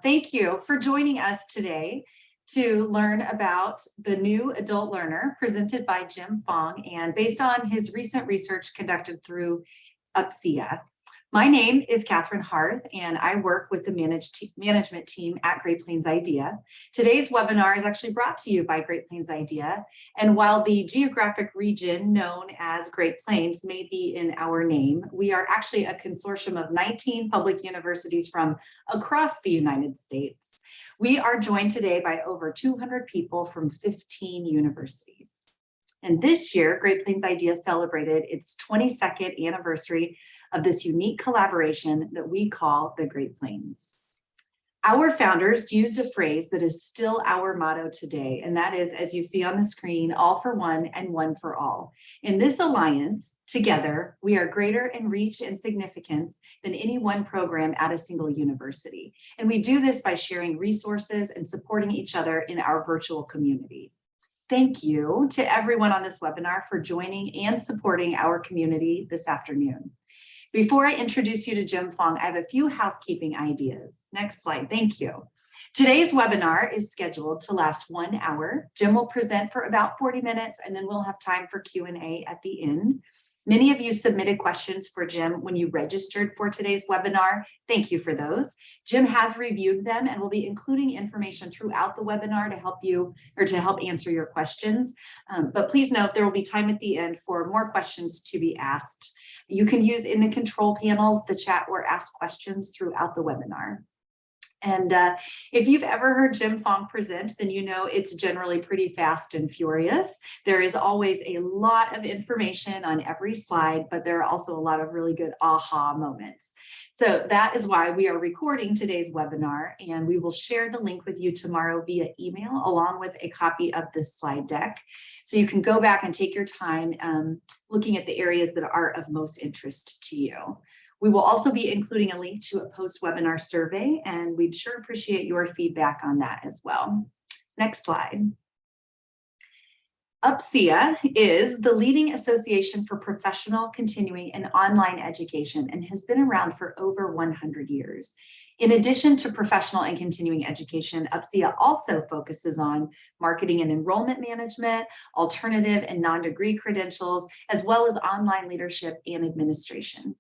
Thank you for joining us today to learn about the new adult learner presented by Jim Fong and based on his recent research conducted through UPCEA. My name is Catherine Harth, and I work with the management team at Great Plains IDEA. Today's webinar is actually brought to you by Great Plains IDEA, and while the geographic region known as Great Plains may be in our name, we are actually a consortium of 19 public universities from across the United States. We are joined today by over 200 people from 15 universities. And this year, Great Plains IDEA celebrated its 22nd anniversary of this unique collaboration that we call the Great Plains. Our founders used a phrase that is still our motto today, and that is, as you see on the screen, all for one and one for all. In this alliance, together, we are greater in reach and significance than any one program at a single university. And we do this by sharing resources and supporting each other in our virtual community. Thank you to everyone on this webinar for joining and supporting our community this afternoon. Before I introduce you to Jim Fong, I have a few housekeeping ideas. Next slide, thank you. Today's webinar is scheduled to last 1 hour. Jim will present for about 40 minutes, and then we'll have time for Q&A at the end. Many of you submitted questions for Jim when you registered for today's webinar. Thank you for those. Jim has reviewed them and will be including information throughout the webinar to help you or to help answer your questions. But please note there will be time at the end for more questions to be asked. You can use in the control panels, the chat, or ask questions throughout the webinar. And if you've ever heard Jim Fong present, then you know it's generally pretty fast and furious. There is always a lot of information on every slide, but there are also a lot of really good aha moments. So that is why we are recording today's webinar, and we will share the link with you tomorrow via email along with a copy of this slide deck. So you can go back and take your time looking at the areas that are of most interest to you. We will also be including a link to a post-webinar survey, and we'd sure appreciate your feedback on that as well. Next slide. UPCEA is the leading association for professional, continuing, and online education and has been around for over 100 years. In addition to professional and continuing education, UPCEA also focuses on marketing and enrollment management, alternative and non-degree credentials, as well as online leadership and administration.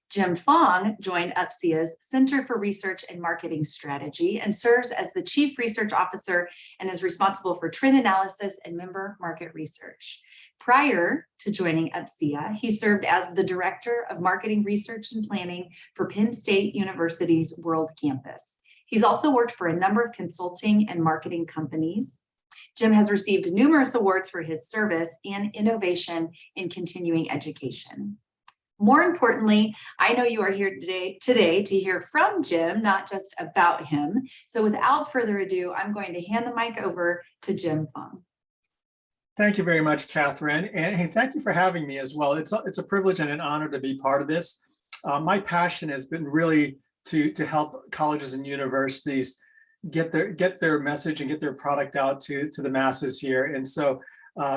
Jim Fong joined UPCEA's Center for Research and Marketing Strategy and serves as the Chief Research Officer and is responsible for trend analysis and member market research. Prior to joining UPCEA, he served as the Director of Marketing Research and Planning for Penn State University's World Campus. He's also worked for a number of consulting and marketing companies. Jim has received numerous awards for his service and innovation in continuing education. More importantly, I know you are here today to hear from Jim, not just about him. So without further ado, I'm going to hand the mic over to Jim Fong. Thank you very much, Catherine. And hey, thank you for having me as well. It's a privilege and an honor to be part of this. My passion has been really to help colleges and universities get their message and get their product out to the masses here. And so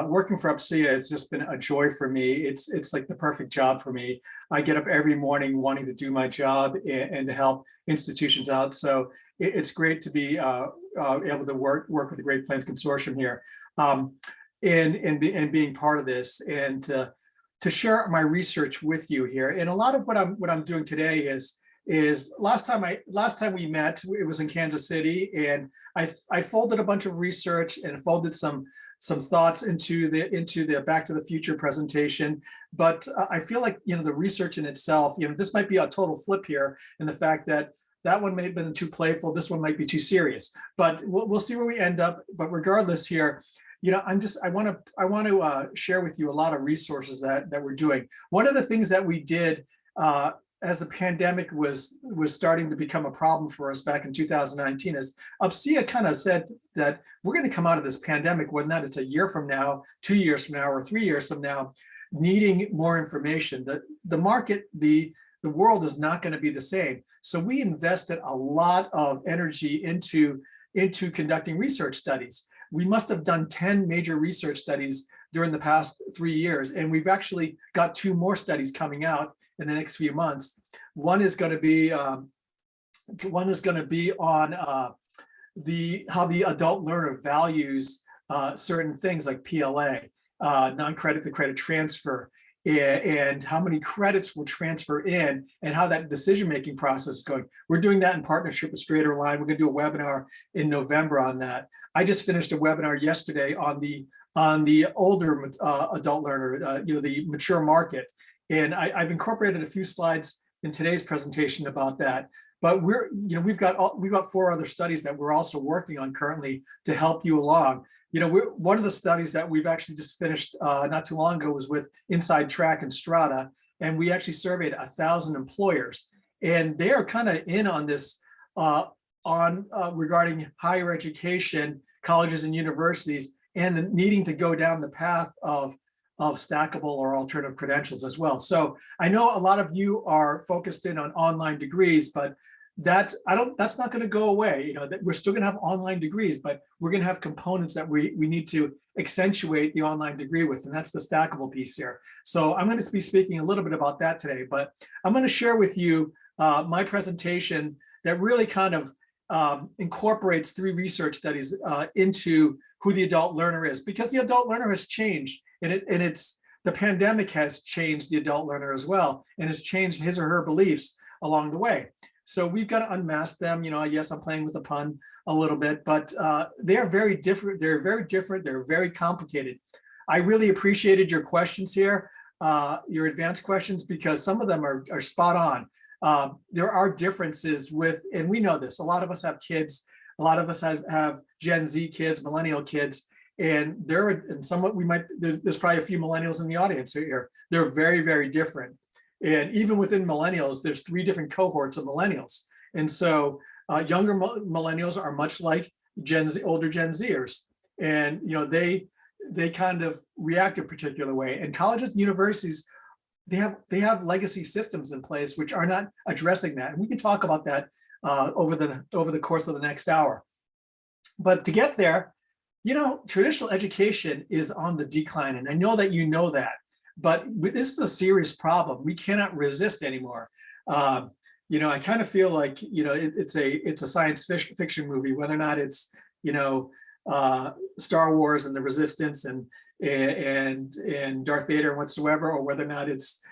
working for UPCEA has just been a joy for me. It's like the perfect job for me. I get up every morning wanting to do my job and to help institutions out. So it's great to be able to work with the Great Plains Consortium here and being part of this and to share my research with you here. And a lot of what I'm doing today is last time we met, it was in Kansas City, and I folded a bunch of research and folded some thoughts into the Back to the Future presentation. But I feel like, the research in itself, this might be a total flip here in the fact that one may have been too playful, this one might be too serious, but we'll see where we end up. But regardless here, I want to share with you a lot of resources that we're doing. One of the things that we did as the pandemic was starting to become a problem for us back in 2019, is UPCEA kind of said that we're going to come out of this pandemic, whether or not it's a year from now, 2 years from now, or 3 years from now, needing more information. The market, the world is not going to be the same. So we invested a lot of energy into conducting research studies. We must have done 10 major research studies during the past 3 years, and we've actually got 2 more studies coming out in the next few months. One is going to be One is going to be on how the adult learner values certain things like PLA, non-credit to credit transfer, and how many credits will transfer in, and how that decision-making process is going. We're doing that in partnership with Straighter Line. We're going to do a webinar in November on that. I just finished a webinar yesterday on the older adult learner, the mature market, and I've incorporated a few slides in today's presentation about that. But we've got 4 other studies that we're also working on currently to help you along. One of the studies that we've actually just finished not too long ago was with Inside Track and Strata, and we actually surveyed 1,000 employers, and they are kind of in on this regarding higher education, colleges and universities, and the needing to go down the path of stackable or alternative credentials as well. So I know a lot of you are focused in on online degrees, but that's not going to go away. That we're still going to have online degrees, but we're going to have components that we need to accentuate the online degree with, and that's the stackable piece here. So I'm going to be speaking a little bit about that today, but I'm going to share with you my presentation that really kind of incorporates 3 research studies into who the adult learner is, because the adult learner has changed, and the pandemic has changed the adult learner as well, and has changed his or her beliefs along the way. So we've got to unmask them. Yes, I'm playing with a pun a little bit, but they are very different. They're very different. They're very complicated. I really appreciated your questions here, your advanced questions, because some of them are spot on. There are differences and we know this, a lot of us have kids, a lot of us have Gen Z kids, millennial kids, and there's probably a few millennials in the audience here. They're very, very different. And even within millennials, there's 3 different cohorts of millennials. And so younger millennials are much like older Gen Zers. And they kind of react a particular way. And colleges and universities, they have legacy systems in place which are not addressing that. And we can talk about that over the course of the next hour. But to get there, traditional education is on the decline. And I know that you know that. But this is a serious problem. We cannot resist anymore. I kind of feel like it's a science fiction movie, whether or not it's Star Wars and the Resistance and Darth Vader and whatsoever, or whether or not it's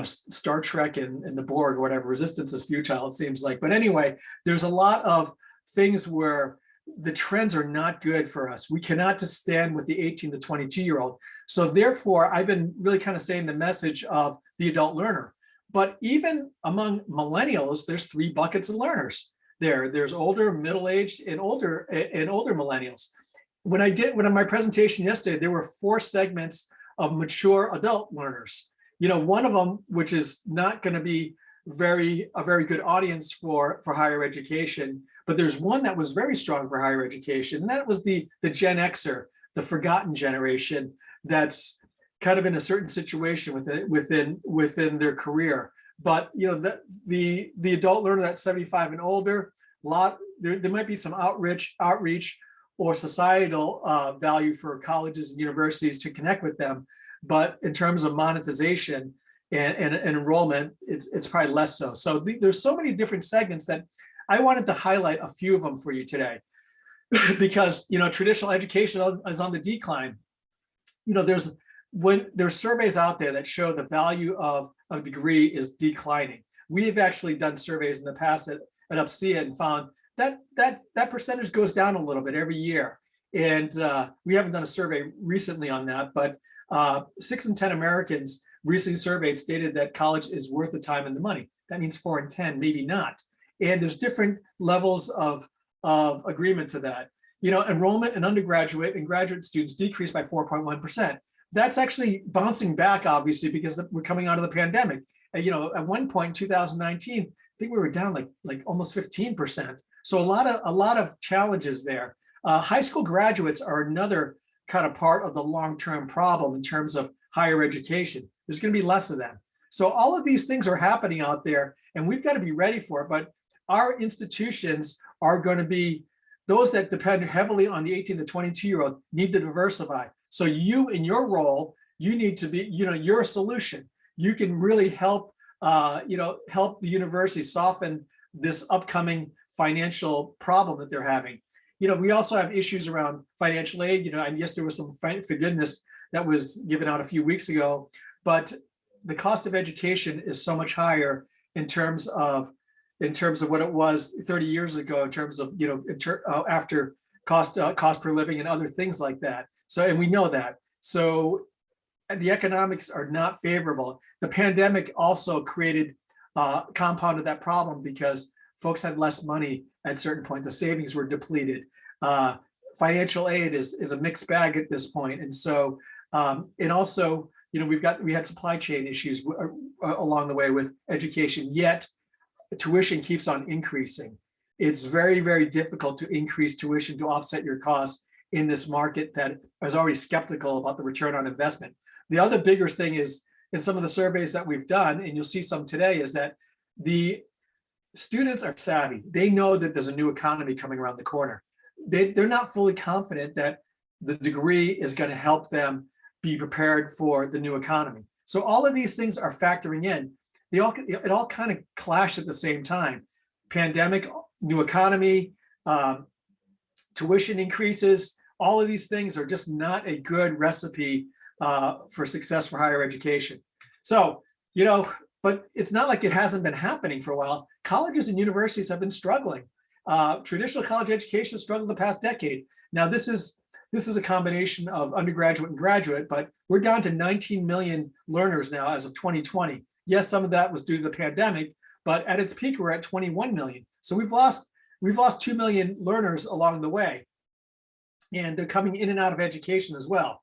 Star Trek and the Borg or whatever. Resistance is futile, it seems like. But anyway, there's a lot of things where the trends are not good for us. We cannot just stand with the 18 to 22-year-old. So therefore, I've been really kind of saying the message of the adult learner. But even among millennials, there's 3 buckets of learners. There's older, middle-aged, and older millennials. When my presentation yesterday, there were 4 segments of mature adult learners. One of them, which is not going to be a very good audience for higher education, but there's one that was very strong for higher education, and that was the Gen Xer, the forgotten generation that's kind of in a certain situation within their career. But the adult learner that's 75 and older, there might be some outreach or societal value for colleges and universities to connect with them, but in terms of monetization and enrollment, it's probably less so. So there's so many different segments that I wanted to highlight a few of them for you today, because traditional education is on the decline. There's surveys out there that show the value of a degree is declining. We have actually done surveys in the past at UPCEA and found that percentage goes down a little bit every year. And we haven't done a survey recently on that, but 6 in 10 Americans recently surveyed stated that college is worth the time and the money. That means 4 in 10, maybe not. And there's different levels of agreement to that. Enrollment in undergraduate and graduate students decreased by 4.1%. That's actually bouncing back, obviously, because we're coming out of the pandemic. At one point in 2019, I think we were down like almost 15%. So a lot of challenges there. High school graduates are another kind of part of the long-term problem in terms of higher education. There's going to be less of them. So all of these things are happening out there, and we've got to be ready for it. But our institutions are going to be those that depend heavily on the 18 to 22-year-old need to diversify. So you, in your role, you need to be, you're a solution. You can really help, help the university soften this upcoming financial problem that they're having. We also have issues around financial aid, and yes, there was some forgiveness that was given out a few weeks ago, but the cost of education is so much higher in terms of what it was 30 years ago, in terms of, after cost per living and other things like that. So, and we know that. So the economics are not favorable. The pandemic also compounded that problem because folks had less money at a certain point. The savings were depleted. Financial aid is a mixed bag at this point. And so, and also, we had supply chain issues along the way with education, yet tuition keeps on increasing. It's very, very difficult to increase tuition to offset your costs in this market that is already skeptical about the return on investment. The other bigger thing is, in some of the surveys that we've done, and you'll see some today, is that the students are savvy. They know that there's a new economy coming around the corner. They're not fully confident that the degree is going to help them be prepared for the new economy. So all of these things are factoring in. It all kind of clash at the same time. Pandemic, new economy, tuition increases, all of these things are just not a good recipe for success for higher education. So, but it's not like it hasn't been happening for a while. Colleges and universities have been struggling. Traditional college education struggled the past decade. Now, this is a combination of undergraduate and graduate, but we're down to 19 million learners now as of 2020. Yes, some of that was due to the pandemic, but at its peak, we're at 21 million. So we've lost 2 million learners along the way, and they're coming in and out of education as well.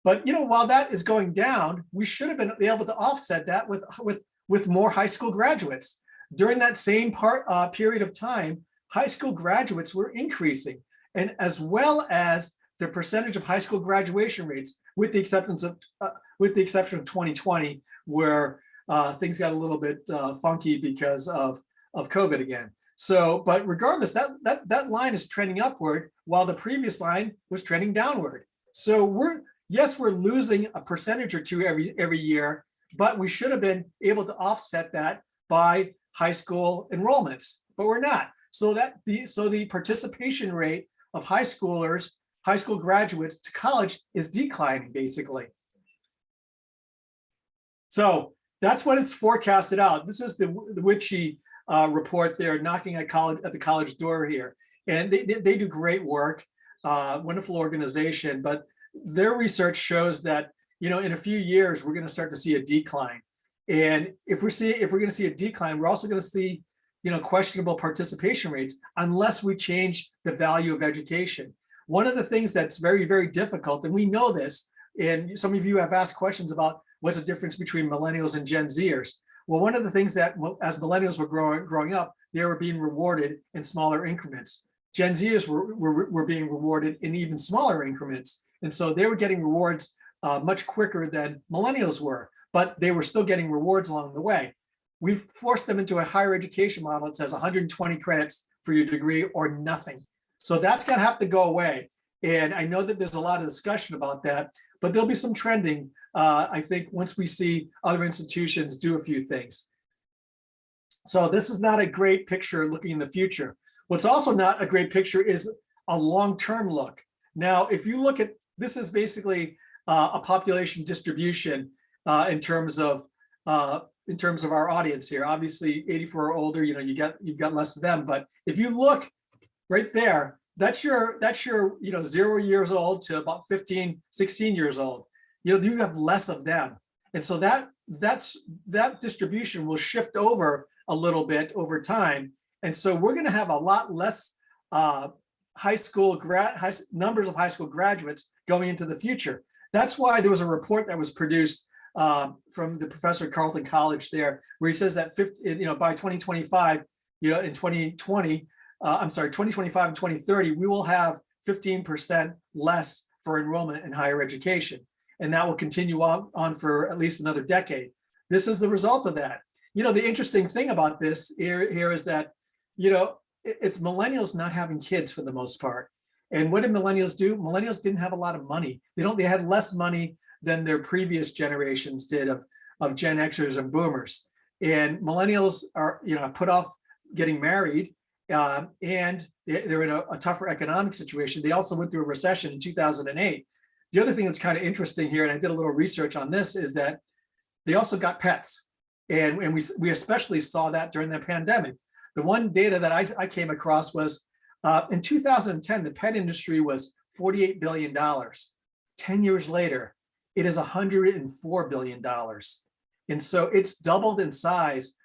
But while that is going down, we should have been able to offset that with more high school graduates. During that same period of time, high school graduates were increasing, and as well as the percentage of high school graduation rates, with the exception of 2020, where things got a little bit funky because of COVID again. So, but regardless, that line is trending upward, while the previous line was trending downward. So we're losing a percentage or two every year, but we should have been able to offset that by high school enrollments, but we're not. So the participation rate of high school graduates to college is declining, basically. So that's what it's forecasted out. This is the WPCEA report. They're knocking at the college door here, and they do great work, wonderful organization. But their research shows that in a few years we're going to start to see a decline. And if we're going to see a decline, we're also going to see questionable participation rates unless we change the value of education. One of the things that's very, very difficult, and we know this, and some of you have asked questions about what's the difference between millennials and Gen Zers. Well, one of the things that as millennials were growing up, they were being rewarded in smaller increments. Gen Zers were being rewarded in even smaller increments. And so they were getting rewards much quicker than millennials were, but they were still getting rewards along the way. We've forced them into a higher education model that says 120 credits for your degree or nothing. So that's going to have to go away. And I know that there's a lot of discussion about that, but there'll be some trending, I think, once we see other institutions do a few things. So this is not a great picture looking in the future. What's also not a great picture is a long-term look. Now, if you look at, this is basically a population distribution in terms of our audience here. Obviously, 84 or older, you've got less of them. But if you look right there, that's your 0 years old to about 15, 16 years old. You have less of them, and so that distribution will shift over a little bit over time. And so we're going to have a lot less numbers of high school graduates going into the future. That's why there was a report that was produced from the professor at Carleton College there, where he says that by 2025, in 2025 and 2030, we will have 15% less for enrollment in higher education. And that will continue on for at least another decade. This is the result of that. The interesting thing about this here is that, it's millennials not having kids for the most part. And what did millennials do? Millennials didn't have a lot of money. They had less money than their previous generations did of Gen Xers and boomers. And millennials are, put off getting married, and they're in a tougher economic situation. They also went through a recession in 2008. The other thing that's kind of interesting here, and I did a little research on this, is that they also got pets. And we especially saw that during the pandemic. The one data that I came across was in 2010, the pet industry was $48 billion. 10 years later, it is $104 billion. And so it's doubled in size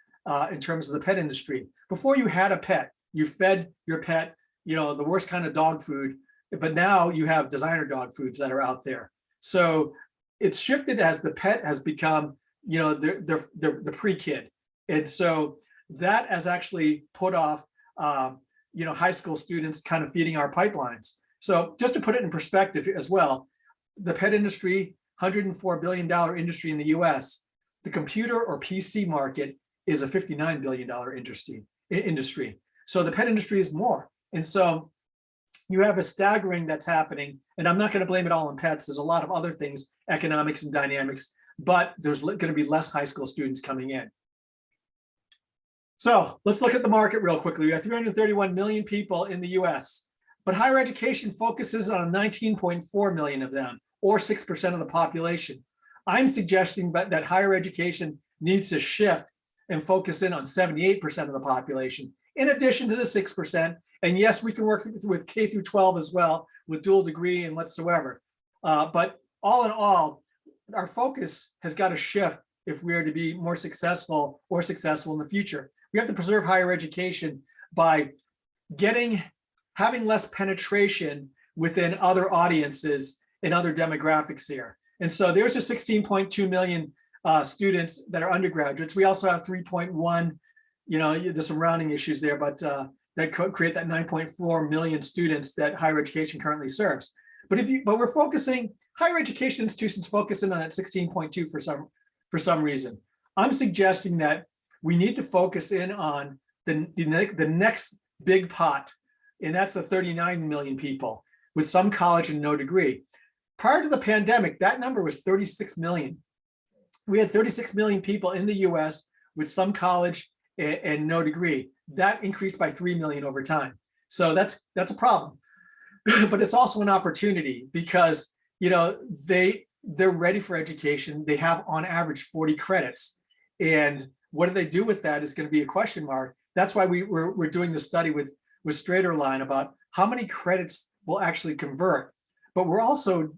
in terms of the pet industry. Before you had a pet, you fed your pet, the worst kind of dog food, but now you have designer dog foods that are out there. So it's shifted as the pet has become, the pre-kid. And so that has actually put off, high school students kind of feeding our pipelines. So just to put it in perspective as well, the pet industry, $104 billion industry in the US, the computer or PC market is a $59 billion industry. So the pet industry is more. And so you have a staggering that's happening, and I'm not going to blame it all on pets. There's a lot of other things, economics and dynamics, but there's going to be less high school students coming in. So let's look at the market real quickly. We have 331 million people in the US, but higher education focuses on 19.4 million of them, or 6% of the population. I'm suggesting that higher education needs to shift and focus in on 78% of the population, in addition to the 6%. And yes, we can work with K through 12 as well, with dual degree and whatsoever. But all in all, our focus has got to shift if we are to be more successful or successful in the future. We have to preserve higher education by having less penetration within other audiences and other demographics here. And so there's a 16.2 million students that are undergraduates. We also have 3.1, there's some rounding issues there, but that could create that 9.4 million students that higher education currently serves. But we're focusing, higher education institutions focusing on that 16.2 for some reason. I'm suggesting that we need to focus in on the next big pot, and that's the 39 million people with some college and no degree. Prior to the pandemic, that number was 36 million. We had 36 million people in the US with some college and no degree. That increased by 3 million over time. So that's a problem. But it's also an opportunity because they're ready for education. They have on average 40 credits. And what do they do with that is going to be a question mark. That's why we're doing the study with Straighterline about how many credits will actually convert. But we're also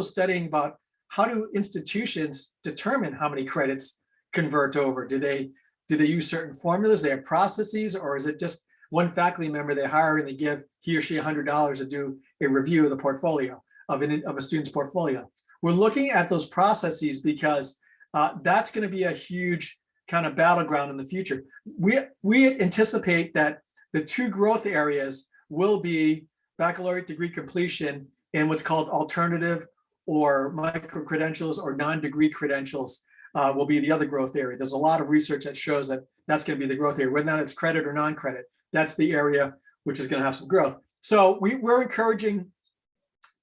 studying about how do institutions determine how many credits convert over? Do they use certain formulas? They have processes, or is it just one faculty member they hire and they give he or she $100 to do a review of the portfolio of a student's portfolio? We're looking at those processes because that's going to be a huge kind of battleground in the future. We anticipate that the two growth areas will be baccalaureate degree completion and what's called alternative or micro credentials or non-degree credentials will be the other growth area. There's a lot of research that shows that that's going to be the growth area, whether or not it's credit or non-credit. That's the area which is going to have some growth. So we're encouraging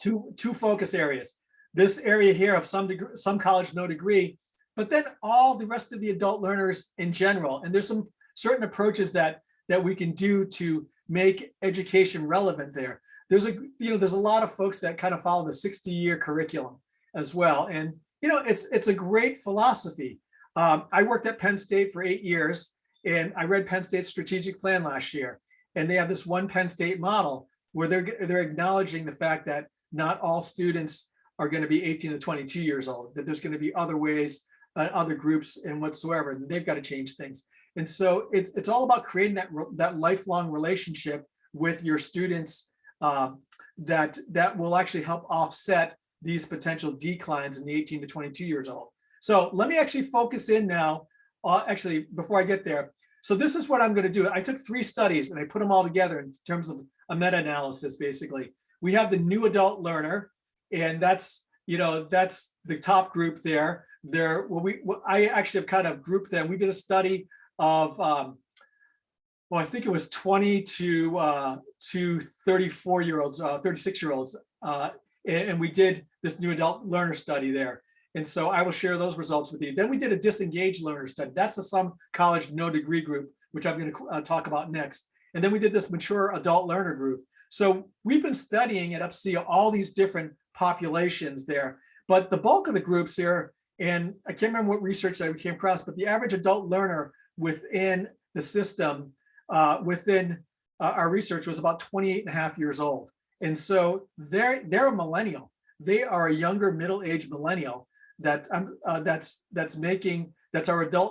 two focus areas. This area here of some college, no degree, but then all the rest of the adult learners in general. And there's some certain approaches that we can do to make education relevant there. There's a lot of folks that kind of follow the 60-year curriculum as well. And it's a great philosophy. I worked at Penn State for 8 years, and I read Penn State's strategic plan last year. And they have this one Penn State model where they're acknowledging the fact that not all students are going to be 18 to 22 years old, that there's going to be other ways, other groups and whatsoever, and they've got to change things. And so it's all about creating that lifelong relationship with your students that will actually help offset these potential declines in the 18 to 22 years old. So let me actually focus in now, actually, before I get there. So this is what I'm going to do. I took 3 studies and I put them all together in terms of a meta-analysis, basically. We have the new adult learner, and that's the top group there. I actually have kind of grouped them. We did a study of, I think it was 20 to 34-year-olds, 36-year-olds, and we did this new adult learner study there. And so I will share those results with you. Then we did a disengaged learner study. That's the some college no degree group. which I'm going to talk about next. And then we did this mature adult learner group. So we've been studying at UPCEA all these different populations there, but the bulk of the groups here, and I can't remember what research that we came across, but the average adult learner within the system, within our research was about 28 and a half years old. And so they're a millennial. They are a younger middle-aged millennial that's our adult,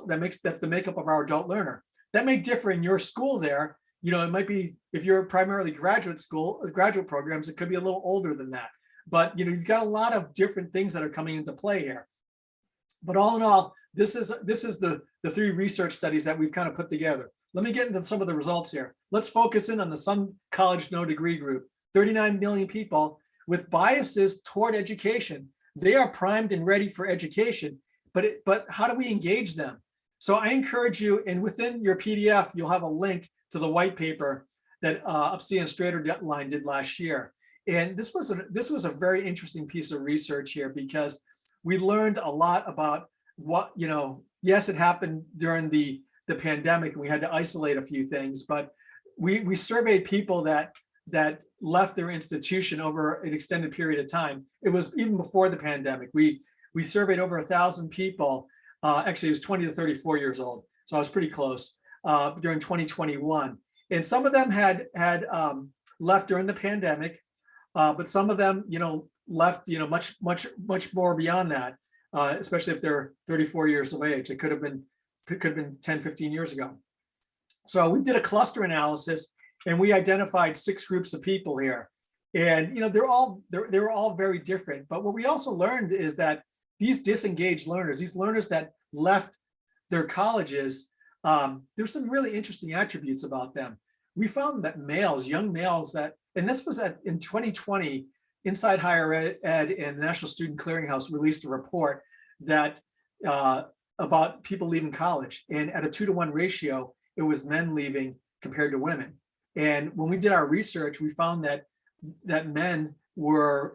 that's the makeup of our adult learner. That may differ in your school there. You know, it might be, if you're primarily graduate school, graduate programs, it could be a little older than that. But, you know, you've got a lot of different things that are coming into play here. But all in all, this is the three research studies that we've kind of put together. Let me get into some of the results here. Let's focus in on the Some College No Degree group. 39 million people with biases toward education. They are primed and ready for education, but how do we engage them? So I encourage you, and within your PDF, you'll have a link to the white paper that UPCEA and Straderline did last year. And this was a very interesting piece of research here, because we learned a lot about what, you know, yes, it happened during the pandemic and we had to isolate a few things, but we surveyed people that left their institution over an extended period of time. It was even before the pandemic. We surveyed over 1,000 people. Actually, it was 20 to 34 years old, so I was pretty close, during 2021. And some of them had left during the pandemic, but some of them, you know, left, you know, much more beyond that, especially if they're 34 years of age. It could have been 10, 15 years ago. So we did a cluster analysis, and we identified 6 groups of people here. And, you know, they were all very different. But what we also learned is that these disengaged learners, these learners that left their colleges, there's some really interesting attributes about them. We found that males, young males and this was in 2020, Inside Higher Ed and the National Student Clearinghouse released a report that about people leaving college. And at a 2-to-1 ratio, it was men leaving compared to women. And when we did our research, we found that men were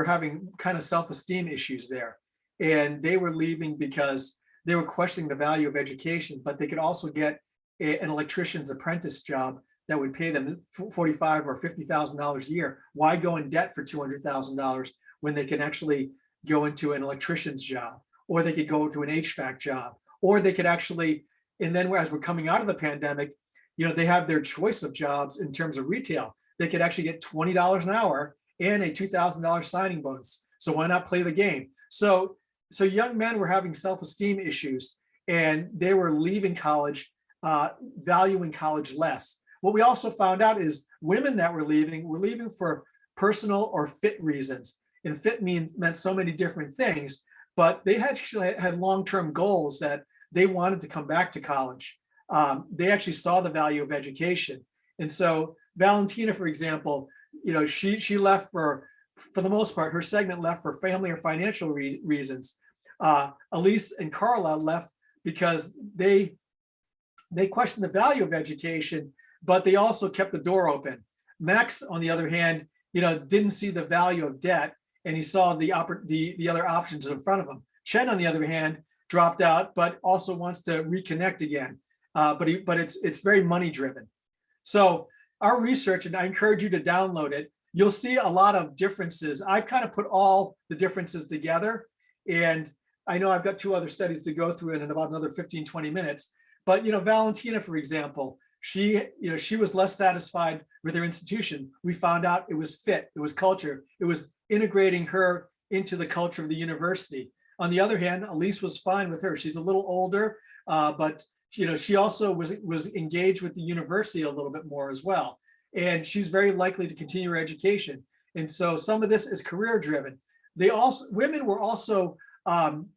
having kind of self-esteem issues there. And they were leaving because they were questioning the value of education, but they could also get an electrician's apprentice job that would pay them $45,000 or $50,000 a year. Why go in debt for $200,000 when they can actually go into an electrician's job, or they could go to an HVAC job, or they could actually, and then as we're coming out of the pandemic, you know, they have their choice of jobs in terms of retail. They could actually get $20 an hour and a $2,000 signing bonus. So why not play the game? So young men were having self-esteem issues, and they were leaving college, valuing college less. What we also found out is women that were leaving for personal or fit reasons. And fit meant so many different things, but they actually had long-term goals that they wanted to come back to college. They actually saw the value of education. And so Valentina, for example, you know, she left for the most part, her segment left for family or financial reasons. Elise and Carla left because they questioned the value of education, but they also kept the door open. Max, on the other hand, you know, didn't see the value of debt, and he saw the other options in front of him. Chen, on the other hand, dropped out, but also wants to reconnect again. But it's very money driven. So our research, and I encourage you to download it, you'll see a lot of differences. I've kind of put all the differences together, and I know I've got 2 other studies to go through in about another 15, 20 minutes. But, you know, Valentina, for example, she was less satisfied with her institution. We found out it was fit, it was culture, it was integrating her into the culture of the university. On the other hand, Elise was fine with her. She's a little older, but you know, she also was engaged with the university a little bit more as well. And she's very likely to continue her education. And so some of this is career driven. Women were also,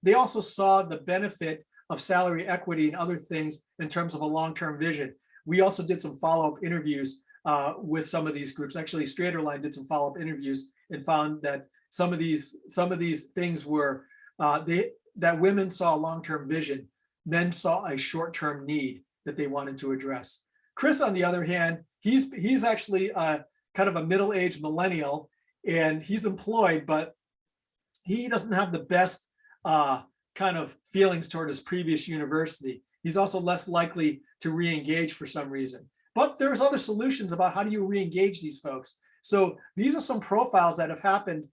they also saw the benefit of salary equity and other things in terms of a long-term vision. We also did some follow-up interviews with some of these groups. Actually, Straderline did some follow-up interviews and found that some of these things were that women saw a long-term vision, men saw a short-term need that they wanted to address. Chris, on the other hand, he's actually kind of a middle-aged millennial, and he's employed, but he doesn't have the best kind of feelings toward his previous university. He's also less likely to re-engage for some reason. But there's other solutions about how do you re-engage these folks. So these are some profiles that have happened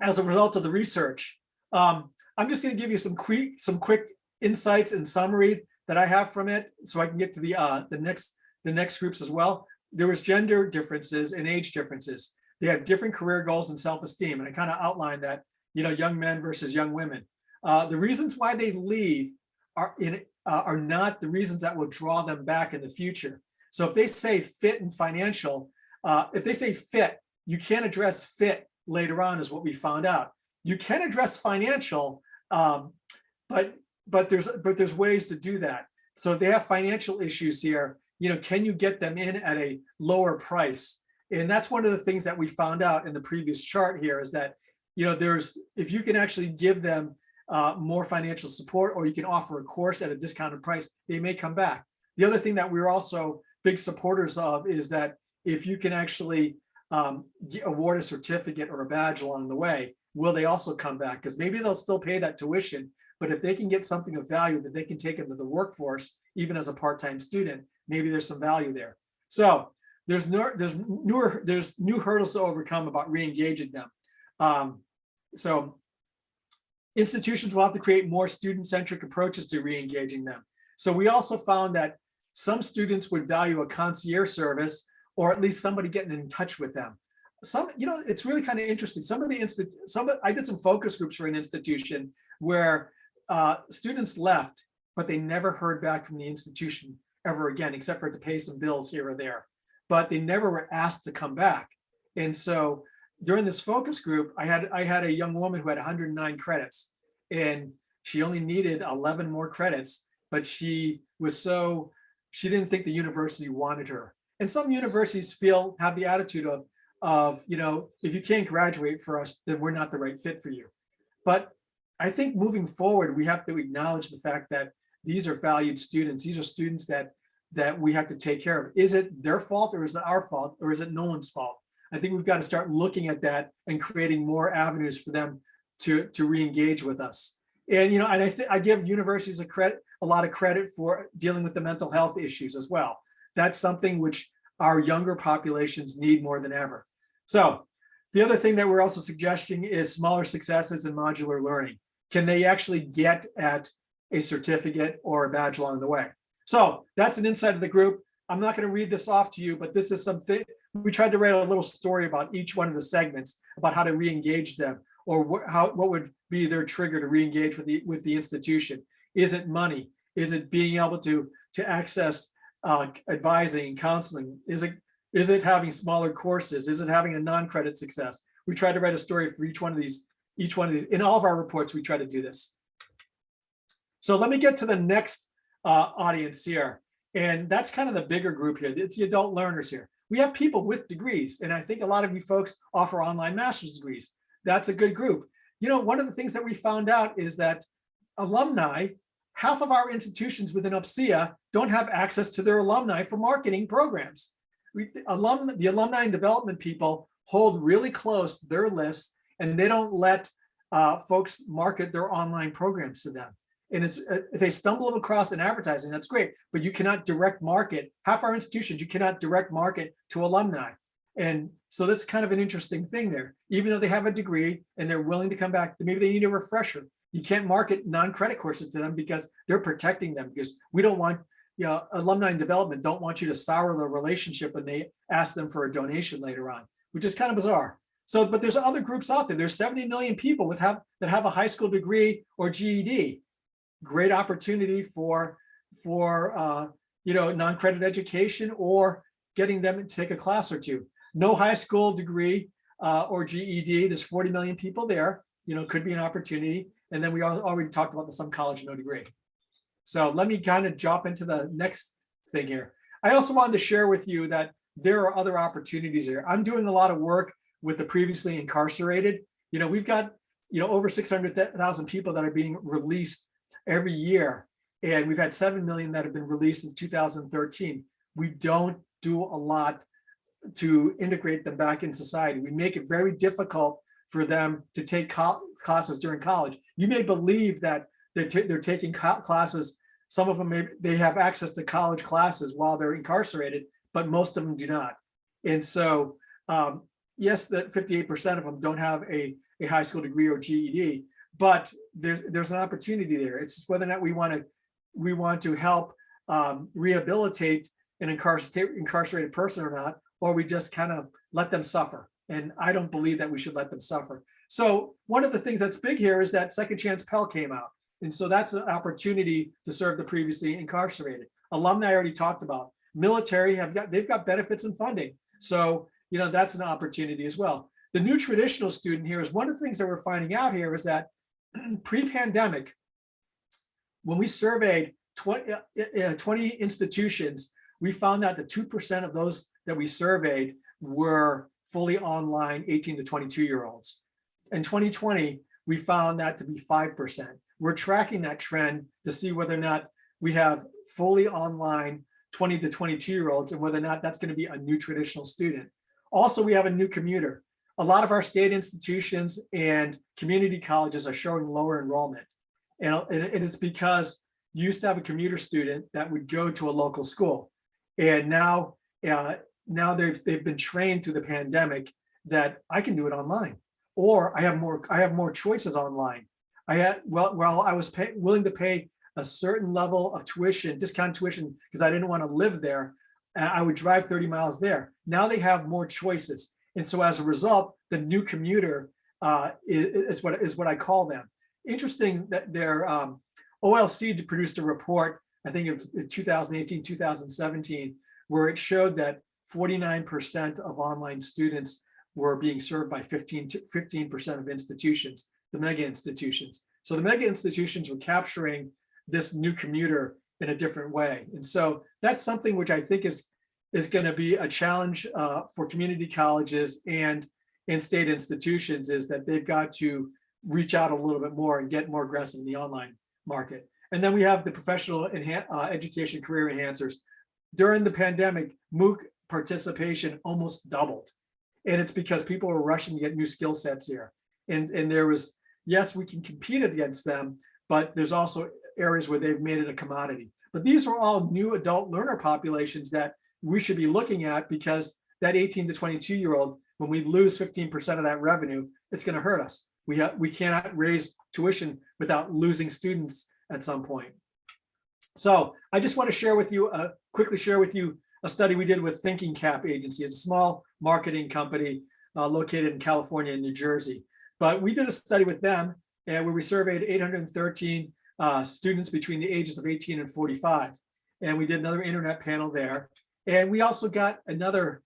as a result of the research. I'm just going to give you some quick insights and summary that I have from it, so I can get to the next groups as well. There was gender differences and age differences. They have different career goals and self-esteem, and I kind of outlined that. Young men versus young women. The reasons why they leave are not the reasons that will draw them back in the future. So if they say fit and financial, if they say fit, you can't address fit later on, is what we found out. You can address financial, but there's ways to do that. So if they have financial issues here, can you get them in at a lower price? And that's one of the things that we found out in the previous chart here, is that if you can actually give them more financial support, or you can offer a course at a discounted price, they may come back. The other thing that we're also big supporters of is that if you can actually award a certificate or a badge along the way, will they also come back? Because maybe they'll still pay that tuition, but if they can get something of value that they can take into the workforce, even as a part-time student, maybe there's some value there. So there's new hurdles to overcome about re-engaging them. So institutions will have to create more student-centric approaches to re-engaging them. So we also found that some students would value a concierge service, or at least somebody getting in touch with them. It's really kind of interesting. I did some focus groups for an institution where students left, but they never heard back from the institution ever again, except for to pay some bills here or there. But they never were asked to come back. And so during this focus group, I had a young woman who had 109 credits, and she only needed 11 more credits, but she didn't think the university wanted her. And some universities have the attitude of if you can't graduate for us, then we're not the right fit for you. But I think moving forward, we have to acknowledge the fact that these are valued students. These are students that we have to take care of. Is it their fault, or is it our fault, or is it no one's fault? I think we've got to start looking at that and creating more avenues for them to re-engage with us. And I give universities a lot of credit for dealing with the mental health issues as well. That's something which our younger populations need more than ever. So the other thing that we're also suggesting is smaller successes in modular learning. Can they actually get at a certificate or a badge along the way? So that's an insight of the group. I'm not going to read this off to you, but this is something we tried to write a little story about each one of the segments, about how to re-engage them, or what would be their trigger to re-engage with the institution. Is it money? Is it being able to access advising and counseling? Is it having smaller courses? Is it having a non-credit success? We tried to write a story for each one of these. In all of our reports, we try to do this. So let me get to the next audience here. And that's kind of the bigger group here. It's the adult learners here. We have people with degrees, and I think a lot of you folks offer online master's degrees. That's a good group. One of the things that we found out is that alumni, half of our institutions within UPCEA don't have access to their alumni for marketing programs. The alumni and development people hold really close to their lists, and they don't let folks market their online programs to them. And if they stumble across an advertising, that's great, but you cannot direct market. Half our institutions, you cannot direct market to alumni. And so that's kind of an interesting thing there. Even though they have a degree and they're willing to come back, maybe they need a refresher. You can't market non-credit courses to them because they're protecting them, because we don't want, alumni and development don't want you to sour the relationship when they ask them for a donation later on, which is kind of bizarre. So, but there's other groups out there. There's 70 million people that have a high school degree or GED. Great opportunity for non-credit education, or getting them to take a class or two. No high school degree or GED. There's 40 million people there. Could be an opportunity. And then we already talked about the some college, no degree. So let me kind of jump into the next thing here. I also wanted to share with you that there are other opportunities here. I'm doing a lot of work with the previously incarcerated. We've got over 600,000 people that are being released every year, and we've had 7 million that have been released since 2013. We don't do a lot to integrate them back in society. We make it very difficult for them to take classes during college. You may believe that they're taking classes Some of them, they have access to college classes while they're incarcerated, but most of them do not. And so, yes, that 58% of them don't have a high school degree or GED, but there's an opportunity there. It's whether or not we want to help rehabilitate an incarcerated person or not, or we just kind of let them suffer. And I don't believe that we should let them suffer. So one of the things that's big here is that Second Chance Pell came out. And so that's an opportunity to serve the previously incarcerated. Alumni I already talked about. Military they've got benefits and funding. So, that's an opportunity as well. The new traditional student here is one of the things that we're finding out here is that pre-pandemic, when we surveyed 20 institutions, we found out that 2% of those that we surveyed were fully online 18 to 22-year-olds. In 2020, we found that to be 5%. We're tracking that trend to see whether or not we have fully online 20 to 22-year-olds and whether or not that's going to be a new traditional student. Also, we have a new commuter. A lot of our state institutions and community colleges are showing lower enrollment. And it's because you used to have a commuter student that would go to a local school. And now they've been trained through the pandemic that I can do it online, or I have more choices online. I was willing to pay a certain level of tuition, discount tuition, because I didn't want to live there. I would drive 30 miles there. Now they have more choices. And so as a result, the new commuter is what I call them. Interesting that their OLC produced a report, I think it was 2018, 2017, where it showed that 49% of online students were being served by 15% of institutions, the mega institutions. So the mega institutions were capturing this new commuter in a different way. And so that's something which I think is going to be a challenge for community colleges and state institutions, is that they've got to reach out a little bit more and get more aggressive in the online market. And then we have the professional education career enhancers. During the pandemic, MOOC participation almost doubled. And it's because people were rushing to get new skill sets here. And there was, yes, we can compete against them, but there's also areas where they've made it a commodity. But these are all new adult learner populations that we should be looking at, because that 18 to 22-year-old, when we lose 15% of that revenue, it's going to hurt us. We cannot raise tuition without losing students at some point. So I just want to quickly share with you a study we did with Thinking Cap Agency. It's a small marketing company located in California and New Jersey. But we did a study with them where we surveyed 813 students between the ages of 18 and 45. And we did another internet panel there. And we also got another,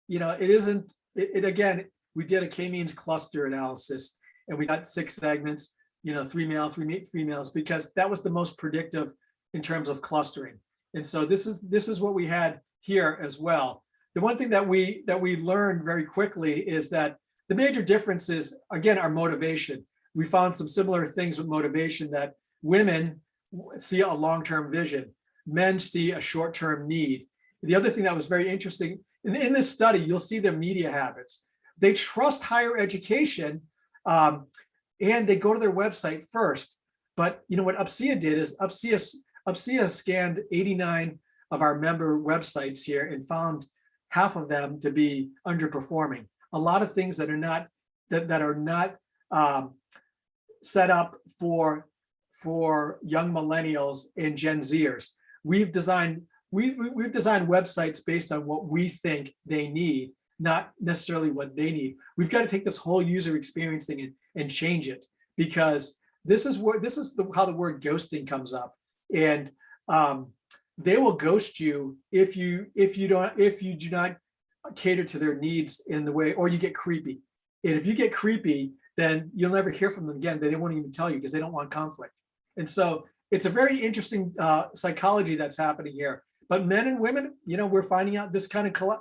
again, we did a K-means cluster analysis, and we got 6 segments, 3 male, 3 females, because that was the most predictive in terms of clustering. And so this is what we had here as well. The one thing that we learned very quickly is that the major difference is, again, our motivation. We found some similar things with motivation, that women see a long-term vision, men see a short-term need. The other thing that was very interesting, in this study, you'll see their media habits. They trust higher education, and they go to their website first. But what UPCEA did is UPCEA scanned 89 of our member websites here and found half of them to be underperforming. A lot of things that are not set up for young millennials and Gen Zers. We've designed websites based on what we think they need, not necessarily what they need. We've got to take this whole user experience thing and change it, because this is how the word ghosting comes up. And they will ghost you if you do not cater to their needs in the way, or you get creepy. And if you get creepy, then you'll never hear from them again. They won't even tell you because they don't want conflict. And so it's a very interesting psychology that's happening here. But men and women, we're finding out this kind of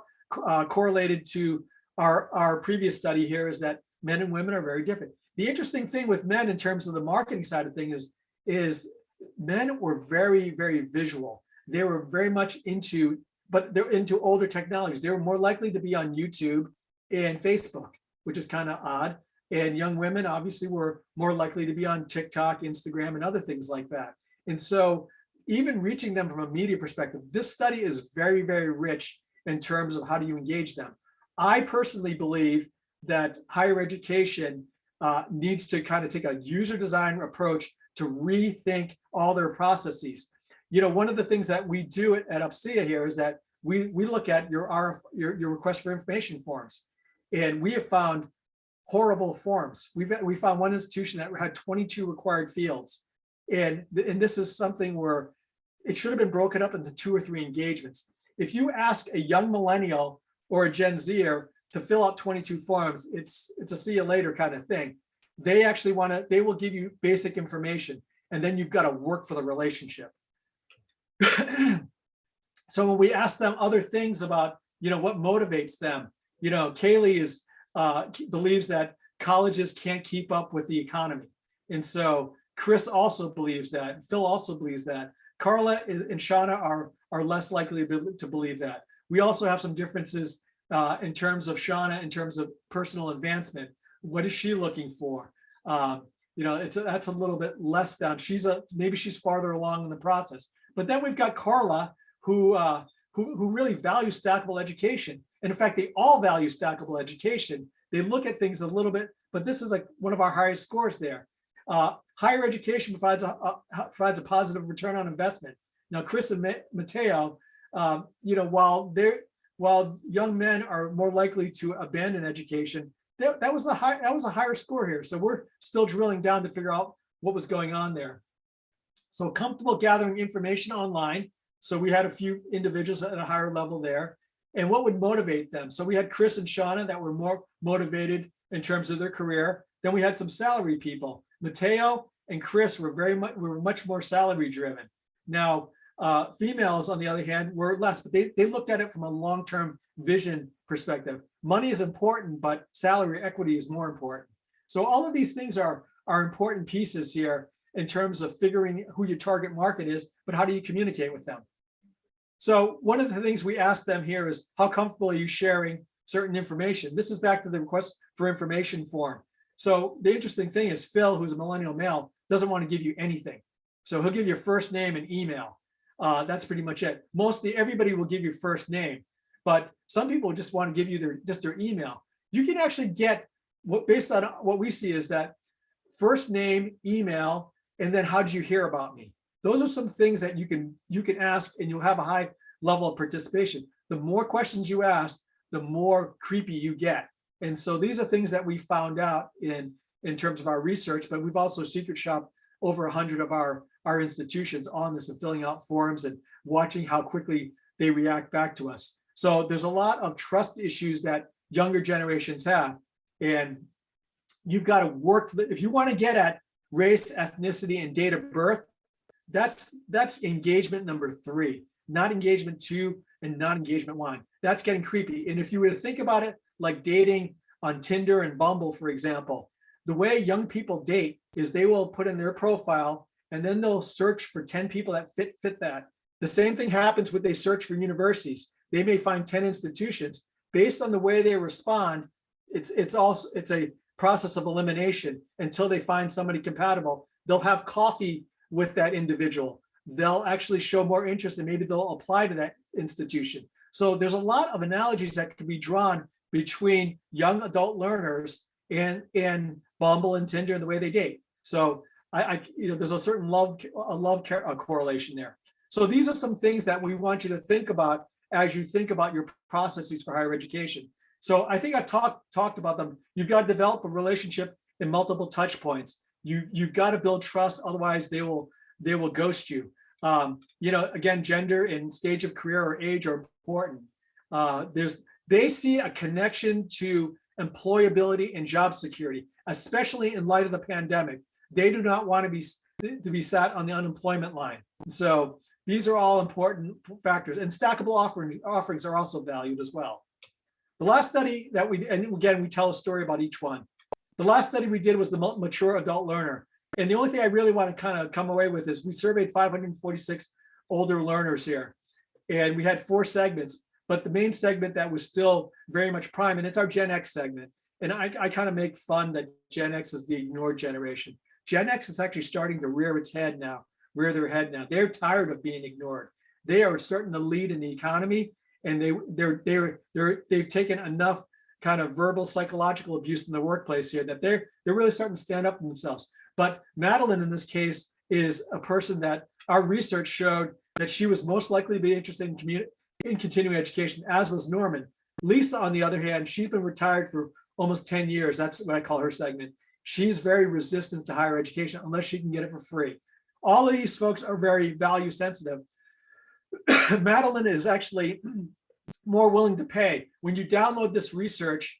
correlated to our previous study here, is that men and women are very different. The interesting thing with men in terms of the marketing side of things is men were very, very visual. They were very much but they're into older technologies. They were more likely to be on YouTube and Facebook, which is kind of odd. And young women obviously were more likely to be on TikTok, Instagram, and other things like that. And so even reaching them from a media perspective, this study is very, very rich in terms of how do you engage them. I personally believe that higher education needs to kind of take a user design approach to rethink all their processes. You know, one of the things that we do at UPCEA here is that we look at your request for information forms, and we have found horrible forms. We found one institution that had 22 required fields, and this is something where it should have been broken up into 2 or 3 engagements. If you ask a young millennial or a Gen Zer to fill out 22 forms, it's a see you later kind of thing. They actually they will give you basic information, and then you've got to work for the relationship. So when we ask them other things about, you know, what motivates them, you know, Kaylee believes that colleges can't keep up with the economy. And so Chris also believes that, Phil also believes that. Carla and Shauna are less likely to believe that. We also have some differences in terms of Shauna, in terms of personal advancement. What is she looking for? You know, that's a little bit less down. Maybe she's farther along in the process. But then we've got Carla, who really values stackable education. And in fact, they all value stackable education. They look at things a little bit, but this is like one of our highest scores there. Higher education provides a positive return on investment. Now, Chris and Mateo, you know, while young men are more likely to abandon education, that was a higher score here. So we're still drilling down to figure out what was going on there. So comfortable gathering information online. So we had a few individuals at a higher level there. And what would motivate them? So we had Chris and Shauna that were more motivated in terms of their career. Then we had some salary people. Mateo and Chris were much more salary driven. Now, females, on the other hand, were less, but they looked at it from a long-term vision perspective. Money is important, but salary equity is more important. So all of these things are important pieces here in terms of figuring who your target market is, but how do you communicate with them? So one of the things we ask them here is, how comfortable are you sharing certain information? This is back to the request for information form. So the interesting thing is Phil, who's a millennial male, doesn't want to give you anything. So he'll give you first name and email. That's pretty much it. Mostly everybody will give you first name, but some people just want to give you just their email. You can actually get based on what we see is that first name, email, and then how did you hear about me? Those are some things that you can ask, and you'll have a high level of participation. The more questions you ask, the more creepy you get. And so these are things that we found out in terms of our research, but we've also secret shopped over 100 of our institutions on this and filling out forms and watching how quickly they react back to us. So there's a lot of trust issues that younger generations have. And you've got to work, if you want to get at race, ethnicity, and date of birth, that's engagement number 3, not engagement 2 and not engagement 1. That's getting creepy. And if you were to think about it like dating on Tinder and Bumble, for example, the way young people date is they will put in their profile and then they'll search for 10 people that fit that. The same thing happens when they search for universities. They may find 10 institutions. Based on the way they respond, it's a process of elimination until they find somebody compatible. They'll have coffee with that individual. They'll actually show more interest and maybe they'll apply to that institution. So there's a lot of analogies that can be drawn between young adult learners and Bumble and Tinder and the way they date. So there's a certain love correlation there. So these are some things that we want you to think about as you think about your processes for higher education. So I think I've talked about them. You've got to develop a relationship in multiple touch points. You've got to build trust, otherwise they will ghost you. Again, gender and stage of career or age are important. They see a connection to employability and job security, especially in light of the pandemic. They do not want to be sat on the unemployment line. So these are all important factors, and stackable offerings are also valued as well. The last study that we tell a story about each one. The last study we did was the mature adult learner. And the only thing I really want to kind of come away with is we surveyed 546 older learners here. And we had 4 segments, but the main segment that was still very much prime, and it's our Gen X segment. And I kind of make fun that Gen X is the ignored generation. Gen X is actually starting to rear its head now. where they're heading now. They're tired of being ignored. They are starting to lead in the economy, and they've taken enough kind of verbal psychological abuse in the workplace here that they're really starting to stand up for themselves. But Madeline, in this case, is a person that our research showed that she was most likely to be interested in continuing education, as was Norman. Lisa, on the other hand, she's been retired for almost 10 years. That's what I call her segment. She's very resistant to higher education unless she can get it for free. All of these folks are very value sensitive. Madeline is actually more willing to pay. When you download this research,